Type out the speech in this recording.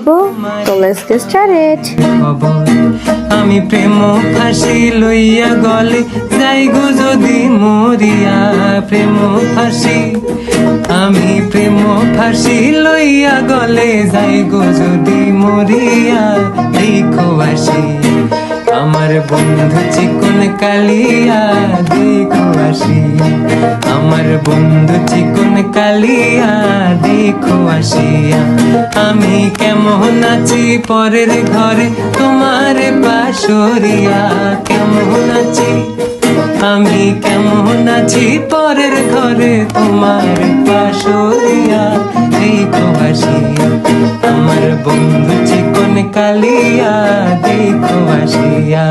করব। তো let's get started. আমি প্রেম ফাঁসি লইয়া গলে যাই গো যদি মরিয়া, প্রেম ফাঁসি আমি প্রেম ফাঁসি লইয়া গলে যাই গো যদি মরিয়া, দেখো আসি আমার বন্ধু চিকন কালিয়া, দেখো আসি আমার বন্ধু চিকন কালিয়া, দেখো আসিয়া আমি কেমন আছি পরের ঘরে তোমার বাসরিয়া, কেমন আছি আমি কেমন আছি পরের ঘরে তোমার বাসরিয়া, দেখো আসিয়া আমার বন্ধু চিকন কালিয়া, দেখো আসিয়া।